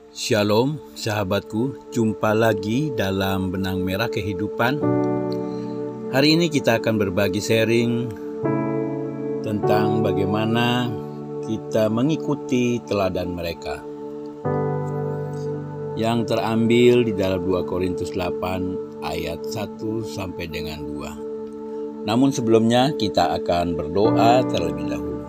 Shalom sahabatku, jumpa lagi dalam Benang Merah Kehidupan. Hari ini kita akan berbagi sharing tentang bagaimana kita mengikuti teladan mereka, yang terambil di dalam 2 Korintus 8 ayat 1 sampai dengan 2. Namun sebelumnya kita akan berdoa terlebih dahulu.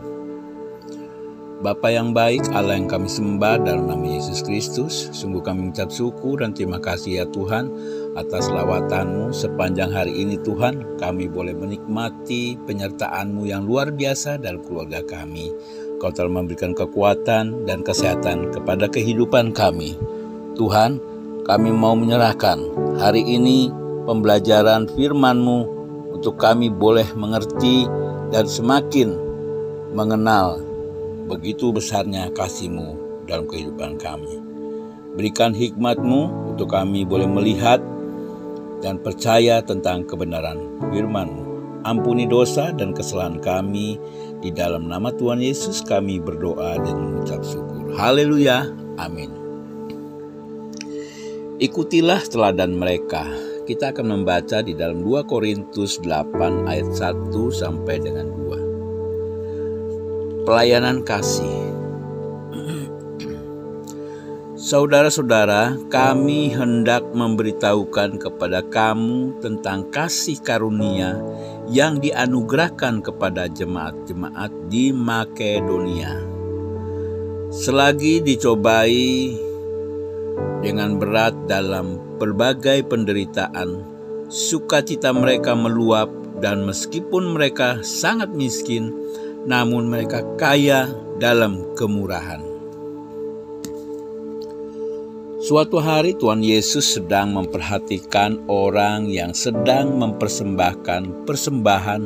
Bapa yang baik, Allah yang kami sembah dalam nama Yesus Kristus, sungguh kami mengucap syukur dan terima kasih ya Tuhan atas lawatan-Mu sepanjang hari ini Tuhan. Kami boleh menikmati penyertaan-Mu yang luar biasa dalam keluarga kami. Kau telah memberikan kekuatan dan kesehatan kepada kehidupan kami. Tuhan, kami mau menyerahkan hari ini pembelajaran firman-Mu untuk kami boleh mengerti dan semakin mengenal begitu besarnya kasih-Mu dalam kehidupan kami. Berikan hikmat-Mu untuk kami boleh melihat dan percaya tentang kebenaran firman-Mu. Ampuni dosa dan kesalahan kami. Di dalam nama Tuhan Yesus kami berdoa dan mengucap syukur. Haleluya. Amin. Ikutilah teladan mereka. Kita akan membaca di dalam 2 Korintus 8 ayat 1 sampai dengan 2. Pelayanan kasih. Saudara-saudara, kami hendak memberitahukan kepada kamu tentang kasih karunia yang dianugerahkan kepada jemaat-jemaat di Makedonia. Selagi dicobai dengan berat dalam berbagai penderitaan, sukacita mereka meluap, dan meskipun mereka sangat miskin, namun mereka kaya dalam kemurahan. Suatu hari Tuhan Yesus sedang memperhatikan orang yang sedang mempersembahkan persembahan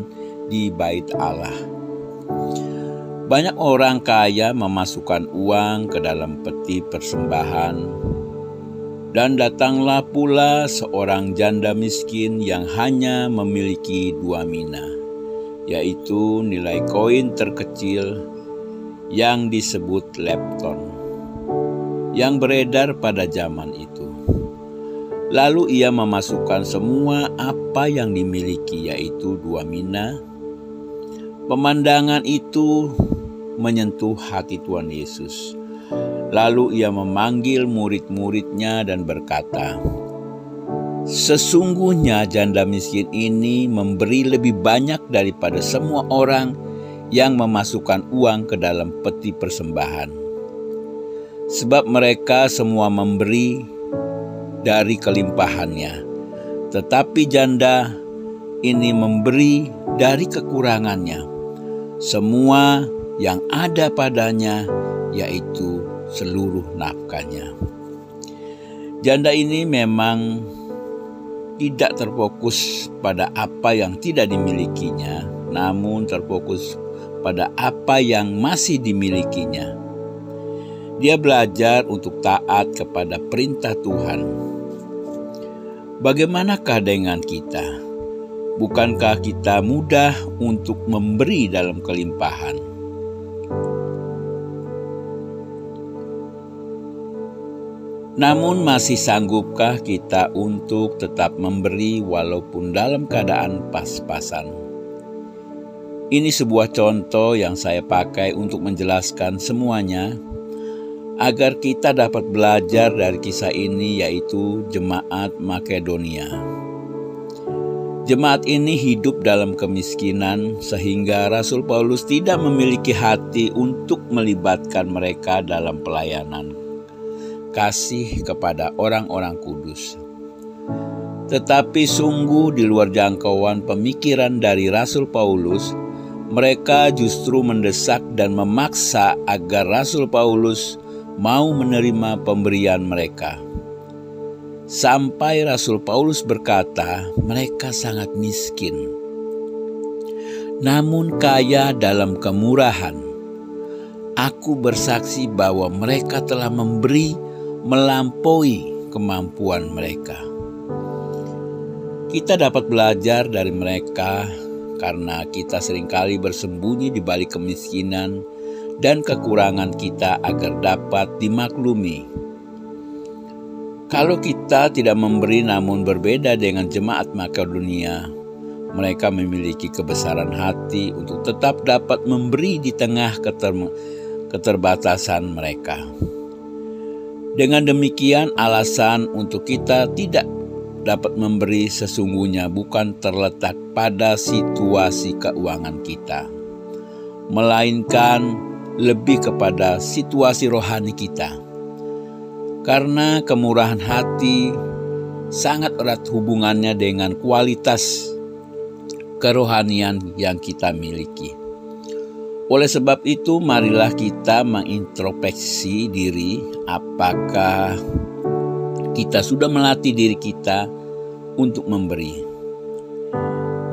di bait Allah. Banyak orang kaya memasukkan uang ke dalam peti persembahan, dan datanglah pula seorang janda miskin yang hanya memiliki 2 mina, yaitu nilai koin terkecil yang disebut lepton, yang beredar pada zaman itu. Lalu ia memasukkan semua apa yang dimiliki, yaitu 2 mina. Pemandangan itu menyentuh hati Tuhan Yesus. Lalu ia memanggil murid-muridnya dan berkata, "Sesungguhnya janda miskin ini memberi lebih banyak daripada semua orang yang memasukkan uang ke dalam peti persembahan. Sebab mereka semua memberi dari kelimpahannya, tetapi janda ini memberi dari kekurangannya, semua yang ada padanya, yaitu seluruh nafkahnya." Janda ini memang tidak terfokus pada apa yang tidak dimilikinya, namun terfokus pada apa yang masih dimilikinya. Dia belajar untuk taat kepada perintah Tuhan. Bagaimanakah dengan kita? Bukankah kita mudah untuk memberi dalam kelimpahan? Namun masih sanggupkah kita untuk tetap memberi walaupun dalam keadaan pas-pasan? Ini sebuah contoh yang saya pakai untuk menjelaskan semuanya, agar kita dapat belajar dari kisah ini, yaitu jemaat Makedonia. Jemaat ini hidup dalam kemiskinan sehingga Rasul Paulus tidak memiliki hati untuk melibatkan mereka dalam pelayanan kasih kepada orang-orang kudus. Tetapi sungguh di luar jangkauan pemikiran dari Rasul Paulus, mereka justru mendesak dan memaksa agar Rasul Paulus mau menerima pemberian mereka. Sampai Rasul Paulus berkata, mereka sangat miskin, namun kaya dalam kemurahan. Aku bersaksi bahwa mereka telah memberi melampaui kemampuan mereka. Kita dapat belajar dari mereka karena kita seringkali bersembunyi di balik kemiskinan dan kekurangan kita agar dapat dimaklumi. Kalau kita tidak memberi namun berbeda dengan jemaat Makedonia, mereka memiliki kebesaran hati untuk tetap dapat memberi di tengah keterbatasan mereka. Dengan demikian, alasan untuk kita tidak dapat memberi sesungguhnya bukan terletak pada situasi keuangan kita, melainkan lebih kepada situasi rohani kita. Karena kemurahan hati sangat erat hubungannya dengan kualitas kerohanian yang kita miliki. Oleh sebab itu, marilah kita mengintrospeksi diri apakah kita sudah melatih diri kita untuk memberi.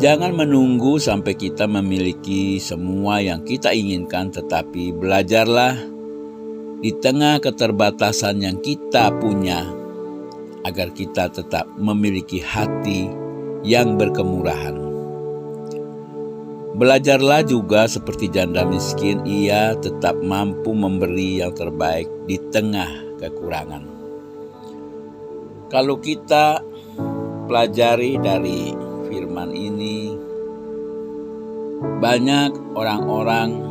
Jangan menunggu sampai kita memiliki semua yang kita inginkan, tetapi belajarlah di tengah keterbatasan yang kita punya, agar kita tetap memiliki hati yang berkemurahan. Belajarlah juga seperti janda miskin, ia tetap mampu memberi yang terbaik di tengah kekurangan. Kalau kita pelajari dari firman ini, banyak orang-orang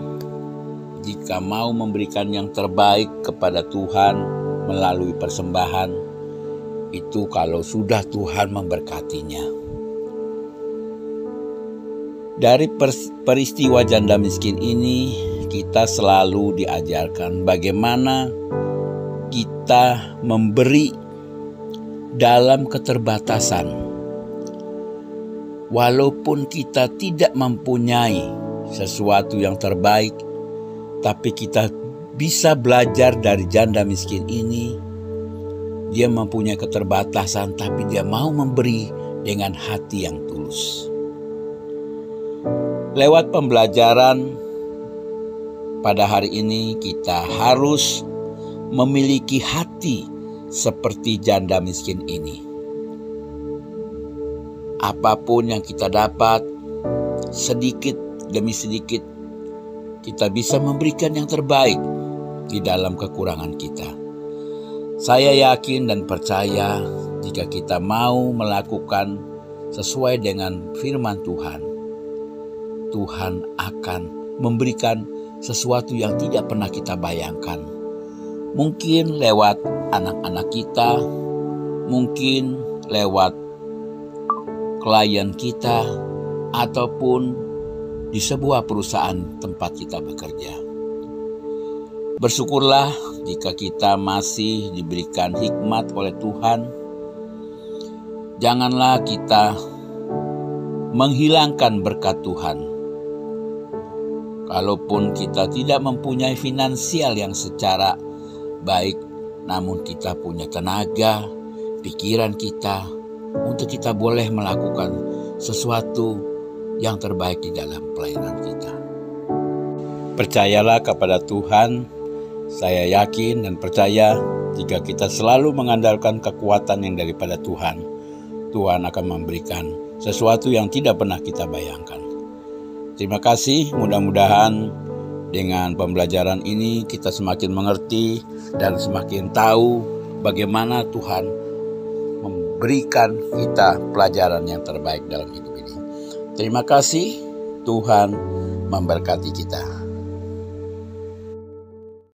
jika mau memberikan yang terbaik kepada Tuhan melalui persembahan, itu kalau sudah Tuhan memberkatinya. Dari peristiwa janda miskin ini, kita selalu diajarkan bagaimana kita memberi dalam keterbatasan. Walaupun kita tidak mempunyai sesuatu yang terbaik, tapi kita bisa belajar dari janda miskin ini. Dia mempunyai keterbatasan, tapi dia mau memberi dengan hati yang tulus. Lewat pembelajaran pada hari ini, kita harus memiliki hati seperti janda miskin ini. Apapun yang kita dapat, sedikit demi sedikit, kita bisa memberikan yang terbaik di dalam kekurangan kita. Saya yakin dan percaya jika kita mau melakukan sesuai dengan firman Tuhan, Tuhan akan memberikan sesuatu yang tidak pernah kita bayangkan. Mungkin lewat anak-anak kita, mungkin lewat klien kita, ataupun di sebuah perusahaan tempat kita bekerja. Bersyukurlah jika kita masih diberikan hikmat oleh Tuhan. Janganlah kita menghilangkan berkat Tuhan. Kalaupun kita tidak mempunyai finansial yang secara baik, namun kita punya tenaga, pikiran kita, untuk kita boleh melakukan sesuatu yang terbaik di dalam pelayanan kita. Percayalah kepada Tuhan. Saya yakin dan percaya jika kita selalu mengandalkan kekuatan yang daripada Tuhan, Tuhan akan memberikan sesuatu yang tidak pernah kita bayangkan. Terima kasih, mudah-mudahan dengan pembelajaran ini kita semakin mengerti dan semakin tahu bagaimana Tuhan memberikan kita pelajaran yang terbaik dalam hidup ini. Terima kasih, Tuhan memberkati kita.